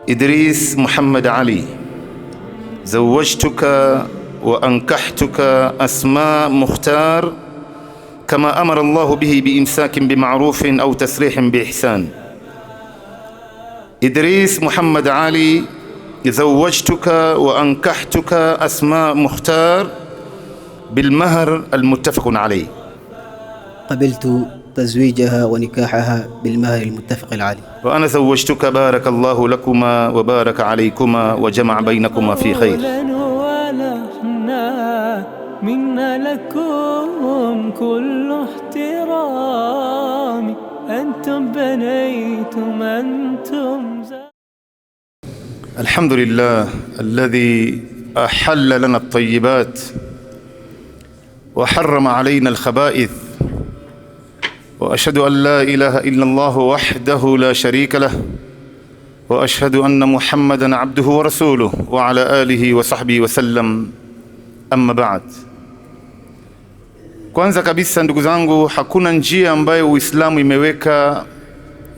إدريس محمد علي، زوجتك وأنكحتك أسماء مختار كما أمر الله به بإمساك بمعروف أو تسريح بإحسان. إدريس محمد علي، زوجتك وأنكحتك أسماء مختار بالمهر المتفق عليه. قبلت تزويجها ونكاحها بالمهر المتفق عليه. وأنا زوجتك، بارك الله لكما وبارك عليكما وجمع بينكما في خير. منا لكم كل احترام، أنتم بنيتم أنتم الحمد لله الذي أحل لنا الطيبات وحرم علينا الخبائث، وأشهد أن لا إله إلا الله وحده لا شريك له، وأشهد أن محمدًا عبده ورسوله وعلى آله وصحبه وسلم. Amma baad. Kwanza kabisa ndugu zangu, hakuna njia ambayo Uislamu imeweka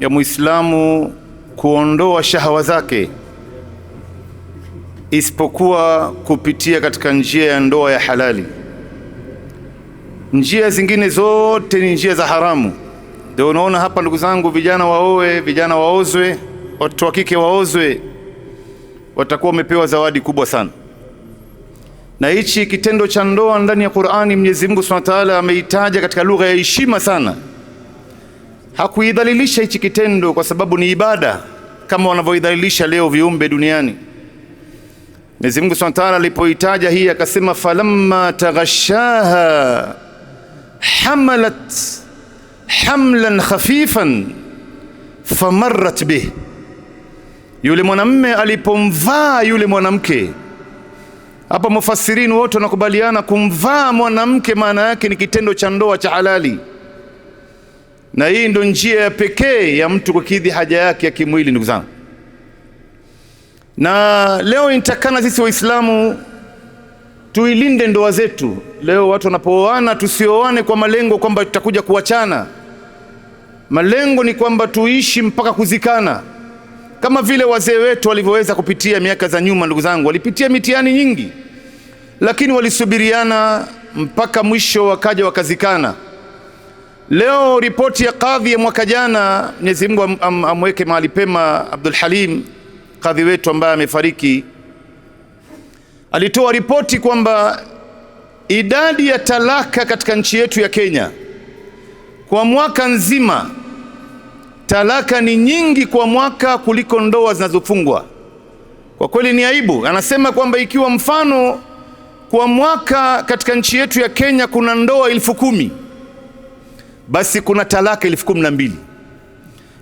ya Muislamu kuondoa shahawa zake isipokuwa kupitia katika njia ya ndoa ya halali. Njia zingine zote ni njia za haramu. Ndio unaona hapa ndugu zangu, vijana waoe, vijana waozwe, watoto wa kike waozwe, watakuwa wamepewa zawadi kubwa sana. Na hichi kitendo cha ndoa ndani ya Qur'ani, Mwenyezi Mungu Subhanahu wa Ta'ala ameitaja katika lugha ya heshima sana. Hakuidhalilisha hichi kitendo kwa sababu ni ibada kama wanavyoidhalilisha leo viumbe duniani. Mwenyezi Mungu Subhanahu wa Ta'ala alipoitaja hii akasema, falamma taghashaha hamalat hamlan khafifan famarrat bih. Yule mwanamume alipomvaa yule mwanamke. Hapa mufassirini wote wanakubaliana kumvaa mwanamke maana yake ni kitendo cha ndoa cha halali, na hii ndio njia ya pekee ya mtu kukidhi haja yake ya kimwili ndugu zangu. Na leo nitakana sisi Waislamu tuilinde ndoa zetu. Leo watu wanapooana tusioane kwa malengo kwamba tutakuja kuachana. Malengo ni kwamba tuishi mpaka kuzikana, kama vile wazee wetu walivyoweza kupitia miaka za nyuma. Ndugu zangu, walipitia mitihani nyingi, lakini walisubiriana mpaka mwisho wakaja wakazikana. Leo ripoti ya kadhi ya mwaka jana, Mwenyezi Mungu amweke mahali pema, Abdul Halim kadhi wetu ambaye amefariki, alitoa ripoti kwamba idadi ya talaka katika nchi yetu ya Kenya kwa mwaka nzima, talaka ni nyingi kwa mwaka kuliko ndoa zinazofungwa. Kwa kweli ni aibu. Anasema kwamba ikiwa mfano kwa mwaka katika nchi yetu ya Kenya kuna ndoa 10,000, basi kuna talaka 12,000.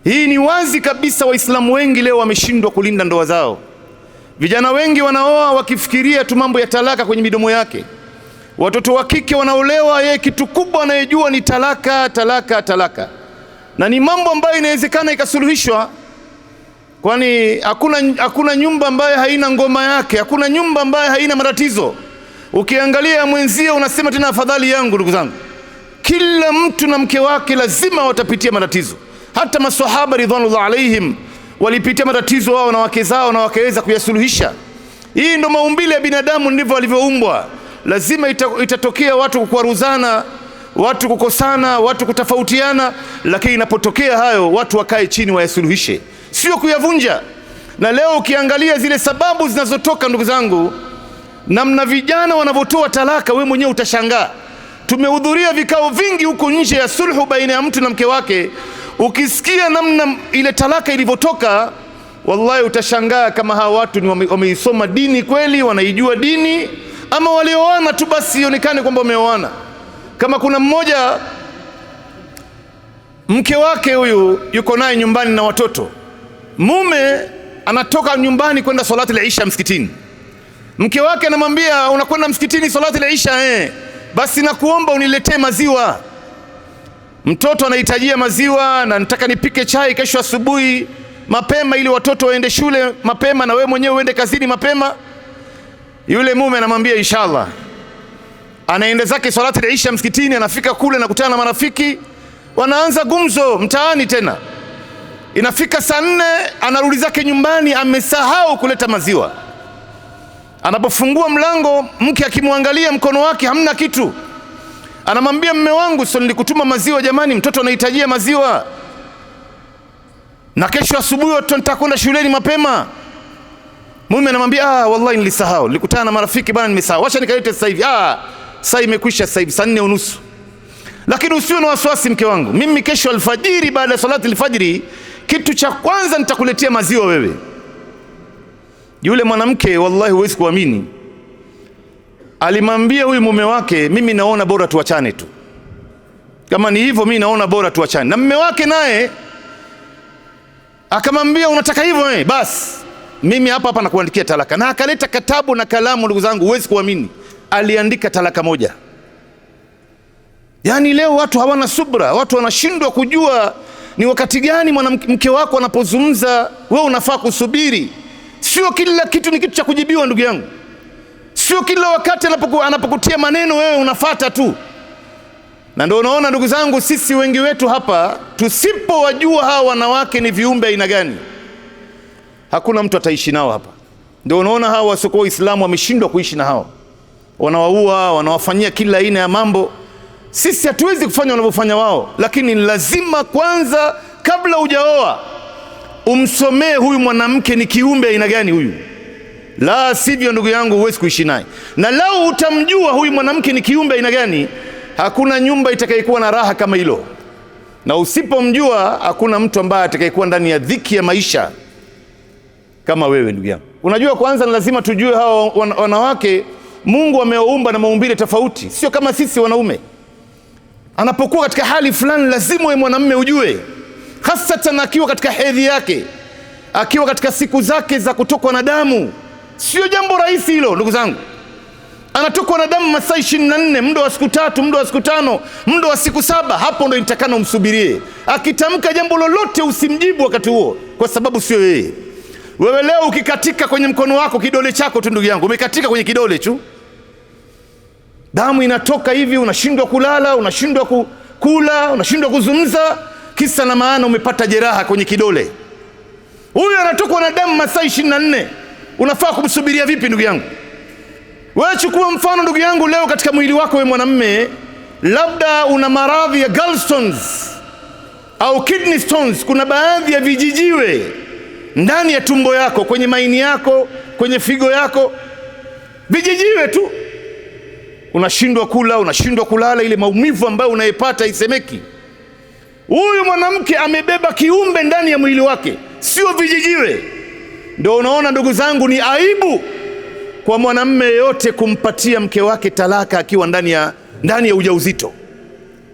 Hii ni wazi kabisa Waislamu wengi leo wameshindwa kulinda ndoa zao. Vijana wengi wanaoa wakifikiria tu mambo ya talaka kwenye midomo yake. Watoto wa kike wanaolewa, yeye kitu kubwa anayejua ni talaka, talaka, talaka. Na ni mambo ambayo inawezekana ikasuluhishwa, kwani hakuna nyumba ambayo haina ngoma yake, hakuna nyumba ambayo haina matatizo. Ukiangalia mwenzio unasema tena afadhali yangu. Ndugu zangu, kila mtu na mke wake lazima watapitia matatizo. Hata maswahaba ridwanullah alaihim walipitia matatizo wao na wake zao na wakaweza kuyasuluhisha. Hii ndio maumbile ya binadamu, ndivyo walivyoumbwa. Lazima itatokea watu kukwaruzana, watu kukosana, watu kutafautiana, lakini inapotokea hayo watu wakae chini wayasuluhishe, sio kuyavunja. Na leo ukiangalia zile sababu zinazotoka ndugu zangu, namna vijana wanavyotoa talaka, wewe mwenyewe utashangaa. Tumehudhuria vikao vingi huko nje ya sulhu baina ya mtu na mke wake. Ukisikia namna ile talaka ilivyotoka, wallahi utashangaa kama hawa watu ni wameisoma dini kweli, wanaijua dini, ama walioana tu basi ionekane kwamba wameoana. Kama kuna mmoja mke wake huyu yuko naye nyumbani na watoto, mume anatoka nyumbani kwenda salati al-isha msikitini. Mke wake anamwambia, unakwenda msikitini salati al-isha? Basi nakuomba uniletee maziwa. Mtoto anahitajia maziwa na nataka nipike chai kesho asubuhi mapema ili watoto waende shule mapema na wewe mwenyewe uende kazini mapema. Yule mume anamwambia inshallah. Anaenda zake salati al-isha msikitini, anafika kule na kutana na marafiki, wanaanza gumzo mtaani tena. Inafika saa 4 anarudi zake nyumbani, amesahau kuleta maziwa. Anapofungua mlango, mke akimwangalia mkono wake hamna kitu. Anamwambia mume wangu, sio nilikutuma maziwa jamani, mtoto anahitajia maziwa. Na kesho asubuhi nitakwenda shuleni mapema. Mume anamwambia wallahi nilisahau. Nilikutana na marafiki bana, nimesahau. Acha nikalete sasa hivi. Saa imekwisha sasa hivi, saa 4:30. Lakini usiwe na wasiwasi mke wangu. Mimi kesho alfajiri, baada ya salati alfajiri, kitu cha kwanza nitakuletea maziwa wewe. Yule mwanamke wallahi huwezi kuamini, alimwambia huyu mume wake, mimi naona bora tuachane tu. Kama ni hivyo mimi naona bora tuachane. Na mume wake naye akamwambia unataka hivyo basi mimi hapa nakuandikia talaka. Na akaleta kitabu na kalamu, ndugu zangu, huwezi kuamini, aliandika talaka moja. Yani leo watu hawana subra, watu wanashindwa kujua ni wakati gani mwanamke wako anapozungumza wewe unafaa kusubiri. Sio kila kitu ni kitu cha kujibiwa ndugu yangu. Sio kila wakati anapokutia maneno wewe unafuata tu. Na ndio unaona ndugu zangu, sisi wengi wetu hapa tusipowajua hawa wanawake ni viumbe aina gani, hakuna mtu ataishi nao hapa. Ndio unaona hawa wasiokuwa Waislamu wameshindwa kuishi na hao, wanawaua, wanawafanyia kila aina ya mambo. Sisi hatuwezi kufanya wanavyofanya wao, lakini lazima kwanza kabla hujaoa umsomee huyu mwanamke ni kiumbe aina gani huyu. La sivyo ndugu yangu huwezi kuishi naye. Na lau utamjua huyu mwanamke ni kiumbe aina gani, hakuna nyumba itakayekuwa na raha kama hilo. Na usipomjua hakuna mtu ambaye atakayekuwa ndani ya dhiki ya maisha kama wewe ndugu yangu. Unajua, kwanza ni lazima tujue hawa wanawake Mungu amewaumba na maumbile tofauti, sio kama sisi wanaume. Anapokuwa katika hali fulani lazima wewe mwanamume ujue, hasa akiwa katika hedhi yake, akiwa katika siku zake za kutokwa na damu. Sio jambo rahisi hilo ndugu zangu. Anatokwa na damu masaa 24, muda wa siku 3, muda wa siku 5, muda wa siku 7. Hapo ndio nitakana umsubirie. Akitamka jambo lolote usimjibu wakati huo, kwa sababu sio yeye. Wewe leo ukikatika kwenye mkono wako, kidole chako tu ndugu yangu, umekatika kwenye kidole tu, damu inatoka hivi, unashindwa kulala, unashindwa kula, unashindwa kuzungumza, kisa na maana umepata jeraha kwenye kidole. Huyu anatokwa na damu masaa 24, unafaa kumsubiria vipi ndugu yangu? Wewe chukua mfano ndugu yangu, leo katika mwili wako wewe mwanamume, labda una maradhi ya gallstones au kidney stones. Kuna baadhi ya vijijiwe ndani ya tumbo yako, kwenye maini yako, kwenye figo yako, vijijiwe tu. Unashindwa kula, unashindwa kulala, ile maumivu ambayo unaipata isemeki. Huyu mwanamke amebeba kiumbe ndani ya mwili wake, sio vijijiwe. Ndio unaona ndugu zangu, ni aibu kwa mwanamume yote kumpatia mke wake talaka akiwa ndani ya ujauzito.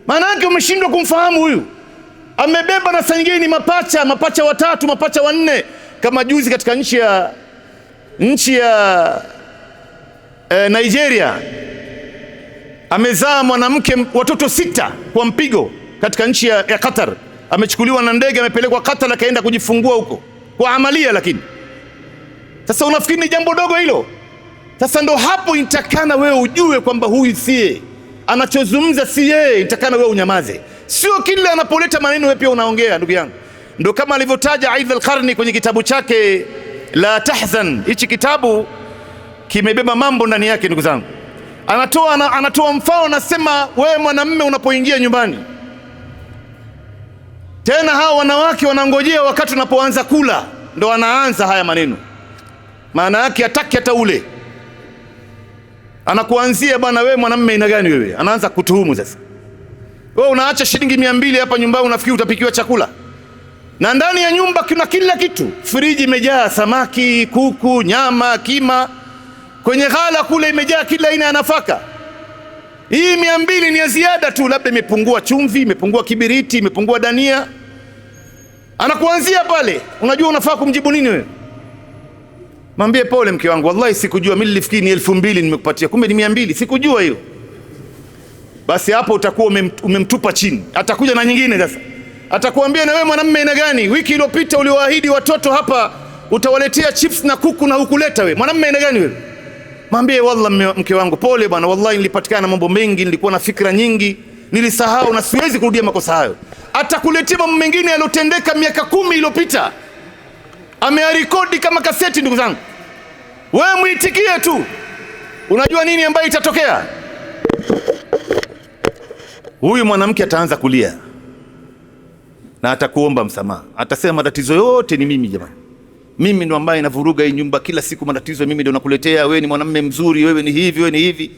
Maana yake umeshindwa kumfahamu huyu. Amebeba na saa nyingine ni mapacha 3, mapacha 4. Kama juzi katika nchi ya Nigeria amezaa mwanamke watoto 6 kwa mpigo katika nchi ya Qatar. Amechukuliwa na ndege, amepelekwa Qatar, akaenda kujifungua huko kwa amalia. Lakini sasa unafikiri ni jambo dogo hilo? Sasa ndo hapo itakana wewe ujue kwamba huyu siye, anachozungumza si yeye. Itakana wewe unyamaze, sio kila anapoleta maneno wewe pia unaongea ndugu yangu. Ndo kama alivyotaja Aidh al-Qarni kwenye kitabu chake La Tahzan. Hichi kitabu kimebeba mambo ndani yake ndugu zangu. Anatoa mfano, anasema wewe mwanamume unapoingia nyumbani, tena hao wanawake wanangojea wakati unapoanza kula ndo anaanza haya maneno. Maana yake hataki hata ule, anakuanzia bwana, wewe mwanamume ina gani wewe? Anaanza kutuhumu sasa. Wewe unaacha shilingi 200 hapa nyumbani, unafikiri utapikiwa chakula? Na ndani ya nyumba kuna kila kitu, friji imejaa samaki, kuku, nyama, kima. Kwenye ghala kule imejaa kila aina ya nafaka. Hii 200 ni ya ziada tu, labda imepungua chumvi, imepungua kibiriti, imepungua dania. Anakuanzia pale. Unajua unafaa kumjibu nini wewe? Mwambie pole mke wangu, wallahi sikujua, mimi nilifikiri ni 2000 nimekupatia, kumbe ni 200, sikujua hiyo. Basi hapo utakuwa umemtupa chini. Atakuja na nyingine sasa. Atakuambia na wewe mwanamume ina gani? Wiki iliyopita uliwaahidi watoto hapa utawaletea chips na kuku na hukuleta wewe. Mwanamume ina gani wewe? Mwambie wallahi mke wangu, pole bwana, wallahi nilipatikana mambo mengi, nilikuwa na fikra nyingi, nilisahau na siwezi kurudia makosa hayo. atakuletea mambo mengine yaliyotendeka miaka 10 iliyopita, amearekodi kama kaseti. Ndugu zangu, wewe muitikie tu, unajua nini ambayo itatokea? Huyu mwanamke ataanza kulia na atakuomba msamaha, atasema matatizo yote ni mimi jamani, mimi ndo ambaye navuruga hii nyumba kila siku, matatizo mimi ndo nakuletea, wewe ni mwanamume mzuri, wewe ni hivi, wewe ni hivi.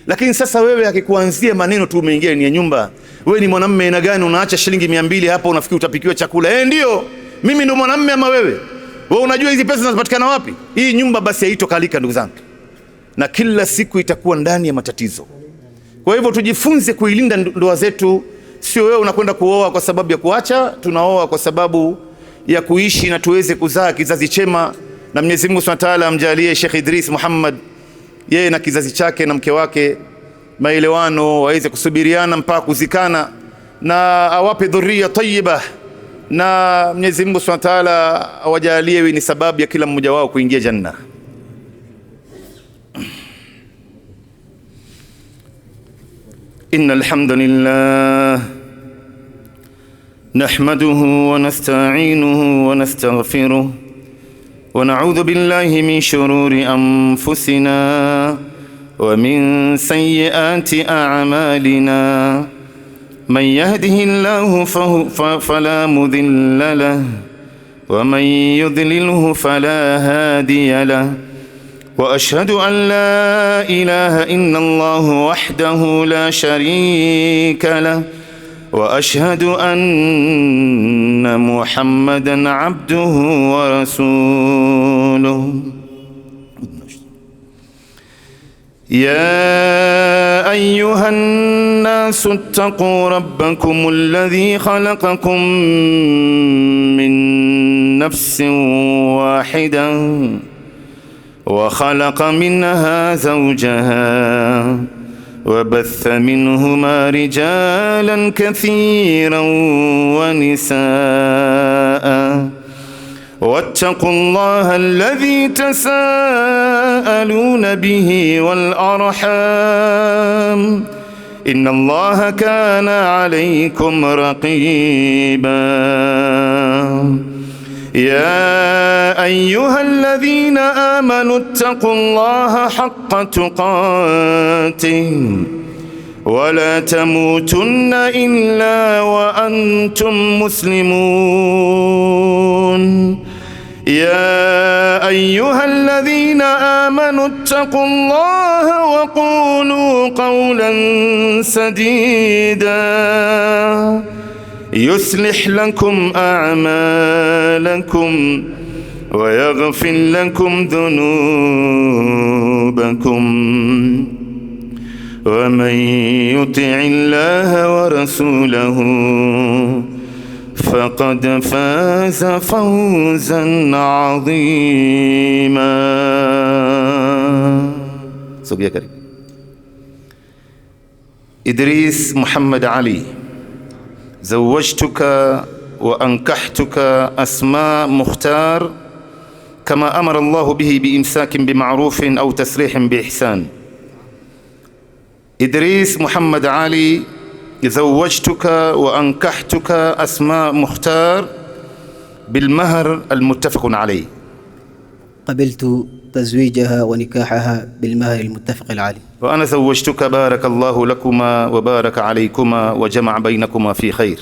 Lakini sasa wewe akikuanzia maneno tu umeingia ni ya nyumba, wewe ni mwanamume aina gani, unaacha shilingi 200 hapo unafikiri utapikiwa chakula? Ndio mimi ndo mwanamume ama wewe? Wewe unajua hizi pesa zinapatikana wapi? Hii nyumba basi haitokalika ndugu zangu, na kila siku itakuwa ndani ya matatizo. Kwa hivyo tujifunze kuilinda ndoa zetu. Sio wewe unakwenda kuoa kwa sababu ya kuacha, tunaoa kwa sababu ya kuishi na tuweze kuzaa kizazi chema, na Mwenyezi Mungu Subhanahu wa Ta'ala amjalie Sheikh Idris Muhammad yeye na kizazi chake na mke wake maelewano, waweze kusubiriana mpaka kuzikana, na awape dhuria tayyiba, na Mwenyezi Mungu Subhanahu wa Ta'ala awajalie ni sababu ya kila mmoja wao kuingia janna. Innal hamdalillah nahmaduhu wa nasta'inuhu wa nastaghfiruh wa na'udhu billahi min shururi anfusina wa min sayyiati a'malina. Man yahdihillahu fala mudilla lahu wa man yudlilhu fala hadiya lahu. وأشهد أن لا إله إلا الله وحده لا شريك له وأشهد أن محمدًا عبده ورسوله. يا أيها الناس اتقوا ربكم الذي خلقكم من نفس واحدة وخلق منها زوجها وبث منهما رجالا كثيرا ونساء. واتقوا الله الذي تساءلون به والأرحام إن الله كان عليكم رقيبا. يا أيها الذين آمنوا اتقوا الله حق تقاته ولا تموتن إلا وأنتم مسلمون. يا أيها الذين آمنوا اتقوا الله وقولوا قولا سديدا يصلح لكم أعمالكم ويغفر لكم ذنوبكم ومن يطع الله ورسوله فقد فاز فوزا عظيما. سوقيا كريم. إدريس محمد علي، زوجتك وأنكحتك أسماء مختار كما أمر الله به بإمساك بمعروف أو تسريح بإحسان. إدريس محمد علي، زوجتك وأنكحتك أسماء مختار بالمهر المتفق عليه. قبلت تزويجها ونكاحها بالمهر المتفق عليه. وأنا زوجتك، بارك الله لكما وبارك عليكما وجمع بينكما في خير.